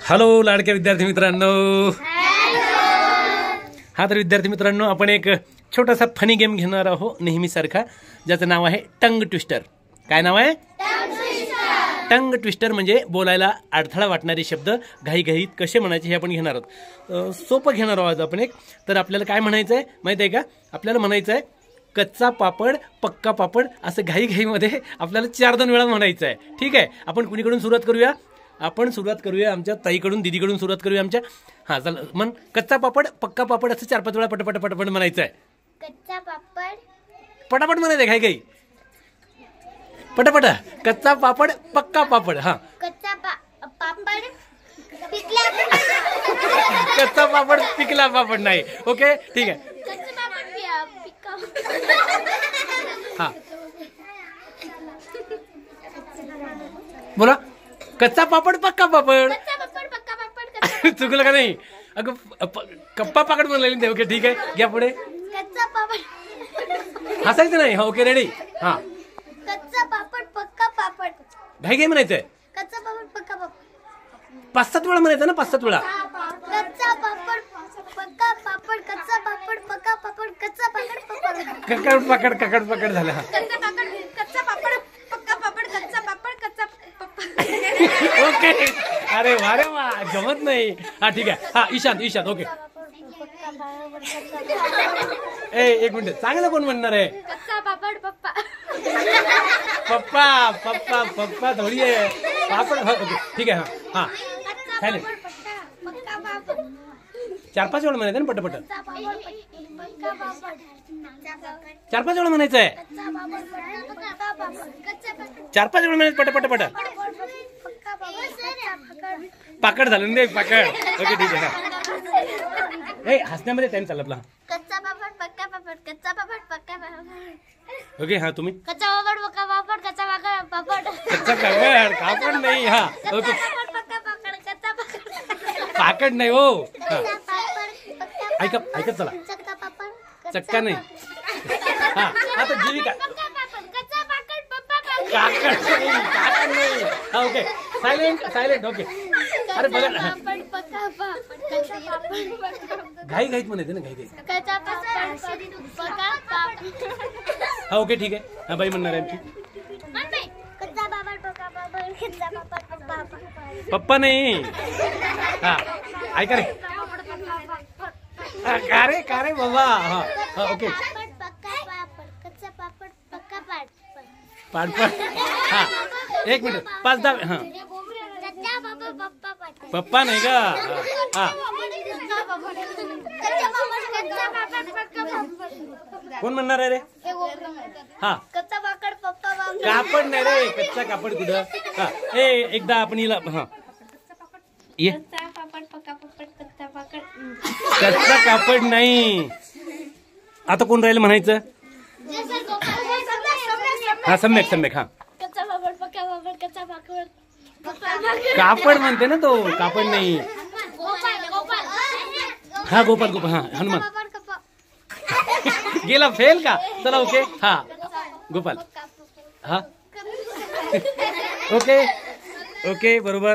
Hello लाडक्या विद्यार्थी मित्रांनो. हा तर विद्यार्थी मित्रांनो, आपण एक छोटासा फनी गेम घेणार आहोत नेहमीसारखा, ज्याचं नाव आहे टंग ट्विस्टर. काय नाव आहे? Tongue twister. म्हणजे बोलायला अडथळा वाटणारे शब्द घाईघाईत कसे म्हणायचे हे आपण घेणार आहोत. सोपं घेणार आहोत आपण एक. तर आपल्याला काय म्हणायचं आहे माहिती आहे का? आपल्याला म्हणायचं आहे कच्चा पापड पक्का पापड, असं घाईघाईमध्ये आपल्याला 4-2 वेळा म्हणायचं आहे. ठीक आहे, आपण कुणीकडून सुरुवात करूया? आपण सुरुवात करूया आमच्या ताईकडून, दीदीकडून सुरुवात करूया आमच्या. हां चल मन. कच्चा पापड पक्का पापड असं 4-5 वेळा पटपट पटपट म्हणायचं आहे. कच्चा पापड पटापट म्हणायचं घाई घाई पटापट. कच्चा पापड पक्का पापड. हां कच्चा पापड पिकला कच्चा पापड पिकला पापड नाही. ओके ठीक आहे. कच्चा पापड पिका हां बोला. कच्चा पापड पक्का पापड. कच्चा पापड पक्का पापड चुकलं का नाही? अगं कप्पा पापड म्हणलेली ते. ओके ठीक आहे, घ्या पुढे. कच्चा पापड हसायचं नाही. हा ओके रेडी. हां कच्चा पापड पक्का पापड. घाई घाई म्हणायचंय. कच्चा पापड पक्का पापड 5-7 वेळा म्हणायचं ना, 5-7 वेळा. कच्चा पापड पक्का पापड. कच्चा पापड पक्का पापड. कच्चा पापड पापड. ककड पकड झालं. हा कच्चा पापड कच्चा पापड पक्का पापड. कच्चा पापड कच्चा ओके. अरे वा रे वा, जमत नाही. हा ठीक आहे. हा ईशांत ओके. एक मिनिट, चांगलं कोण म्हणणार आहे? कच्चा पापड पप्पा पप्पा थोडी आहे पापड. ओके ठीक आहे. हा चालेल. 4-5 वेळा म्हणायचं ना पटपट. 4-5 वेळा म्हणायचं आहे. 4-5 वेळा म्हणायचं पटपट. पाकड झालं ना पाकड. ओके ठीक आहे. हसण्यामध्ये टाइम चालला आपला. कच्चा पापड पक्का पापड. कच्चा पापड पक्का पापड. ओके. हा तुम्ही. कच्चा पापड पक्का पापड. कच्चा पापड कच्चा पापड नाही. हा ओके. पक्का पापड. कच्चा पापड पाकड नाही हो. पापड ऐकत चला. चक्का पापड. चक्का नाही. हा आता जीविका. कच्चा पापड पप्पा पापड. काकड नाही. हा ओके. Silent okay. अरे बघा पापड पक्का पापड. कच्चा पापड पक्का घाईत म्हणायचं ना, घाई. कच्चा पापड पक्का पापड. हा ओके ठीक आहे. हा बाई म्हणणार आहे आमची. कच्चा पापड पक्का पापड. कच्चा पापड पक्का पापड. पप्पा नाही. हा ऐका रे. का रे बाबा. हा ओके. पापड पक्का पापड. कच्चा पापड पक्का पापड. हा 1 मिनिट 5-10. हा कच्चा पापड पप्पा पापड. पप्पा नाही का? हा कच्चा पापड कच्चा पापड पक्का पापड. कोण म्हणणार आहे रे? हा कच्चा पापड पप्पा पापड. कापड नाही रे. कच्चा कापड कुठं? हा एकदा आपण हिला. हा ये. कच्चा पापड पक्का पापड. कच्चा पापड कच्चा कापड नाही. आता कोण राहिलं म्हणायचं? हा सम्यक. हा कच्चा पापड पक्का पापड. कच्चा पापड कापड म्हणते ना तो, कापड नाही. गोपाल हा गोपाल. हा हनुमान गेला. फेल का? चला ओके. हा गोपाल. हा ओके बरोबर.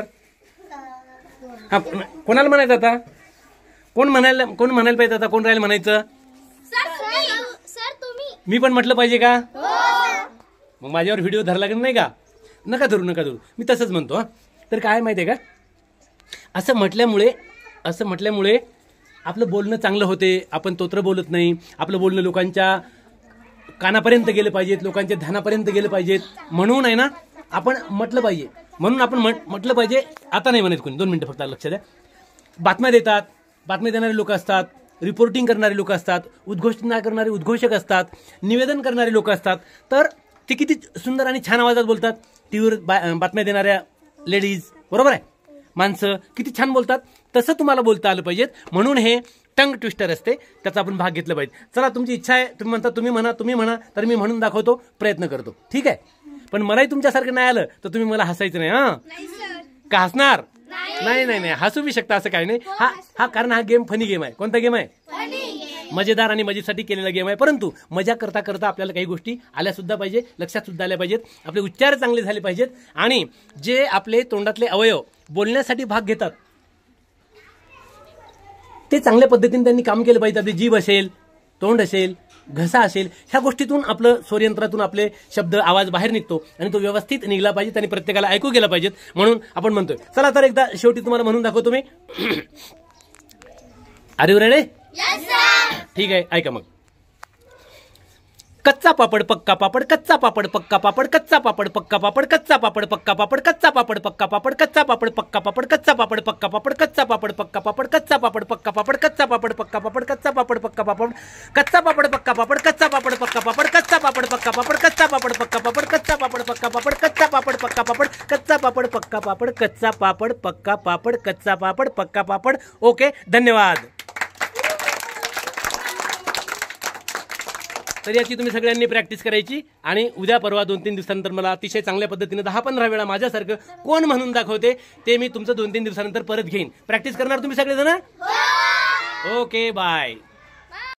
हा कोणाला म्हणायचं आता? कोण म्हणायला पाहिजे आता? कोण राहील म्हणायचं? सर तुम्ही. मी पण म्हटलं पाहिजे का? मग माझ्यावर व्हिडिओ धरला की नाही का? नका धरू. मी तसंच म्हणतो. हा तर काय माहिती आहे का, असं म्हटल्यामुळे आपलं बोलणं चांगलं होते. आपण तोत्र बोलत नाही. आपलं बोलणं लोकांच्या कानापर्यंत गेलं पाहिजेत, लोकांच्या ध्यानापर्यंत गेलं पाहिजेत. म्हणून आहे ना आपण म्हटलं पाहिजे. म्हणून आपण म्हटलं पाहिजे. आता नाही म्हणत कोणी. 2 मिनिटं फक्त लक्ष द्या. बातम्या देणारे लोक असतात, रिपोर्टिंग करणारे लोक असतात, उद्घोषणा करणारे उद्घोषक असतात, निवेदन करणारे लोक असतात. तर ते किती सुंदर आणि छान आवाजात बोलतात. टीव्हीवर बातम्या देणाऱ्या लेडीज, बरोबर आहे, माणसं किती छान बोलतात. तसं तुम्हाला बोलता आलं पाहिजेत. म्हणून हे टंग ट्विस्टर असते, त्याचा आपण भाग घेतला पाहिजे. चला तुमची इच्छा आहे, तुम्ही म्हणता तुम्ही म्हणा तर मी म्हणून दाखवतो, प्रयत्न करतो. ठीक आहे. पण मलाही तुमच्यासारखं नाही आलं तर तुम्ही मला हसायचं नाही. हा का हसणार? नाही हसू बी शकता, असं काही नाही. हा कारण हा गेम फनी गेम आहे. कोणता गेम आहे? मजेदार आणि मजेसाठी केलेला गेम आहे. परंतु मजा करता करता आपल्याला काही गोष्टी आल्या सुद्धा पाहिजे, लक्षात सुद्धा आल्या पाहिजेत, आपले उच्चार चांगले झाले पाहिजेत आणि जे आपले तोंडातले अवयव बोलण्यासाठी भाग घेतात ते चांगल्या पद्धतीने त्यांनी काम केलं पाहिजे. आपली जीभ असेल, तोंड असेल, घसा असेल, ह्या गोष्टीतून आपलं स्वरयंत्रातून आपले शब्द आवाज बाहेर निघतो आणि तो व्यवस्थित निघला पाहिजे आणि प्रत्येकाला ऐकू गेला पाहिजेत. म्हणून आपण म्हणतोय. चला तर एकदा शेवटी तुम्हाला म्हणून दाखवतो मी. R you ready? ठीक आहे, ऐका मग. कच्चा पापड पक्का पापड, कच्चा पापड पक्का पापड, कच्चा पापड पक्का पापड, कच्चा पापड पक्का पापड, कच्चा पापड पक्का पापड, कच्चा पापड पक्का पापड, कच्चा पापड पक्का पापड, कच्चा पापड पक्का पापड, कच्चा पापड पक्का पापड, कच्चा पापड पक्का पापड, कच्चा पापड पक्का पापड, कच्चा पापड पक्का पापड, कच्चा पापड पक्का पापड, कच्चा पापड पक्का पापड, कच्चा पापड पक्का पापड, कच्चा पापड पक्का पापड, कच्चा पापड पक्का पापड, कच्चा पापड पक्का पापड, कच्चा पापड पक्का पापड, कच्चा पापड पक्का पापड. ओके, धन्यवाद. तर याची तुम्ही सगळ्यांनी प्रॅक्टिस करायची आणि उद्या परवा 2-3 दिवसानंतर मला अतिशय चांगल्या पद्धतीने 10-15 वेळा माझ्यासारखं कोण म्हणून दाखवते ते मी तुमचं 2-3 दिवसानंतर परत घेईन. प्रॅक्टिस करणार तुम्ही सगळेजण? Okay, bye.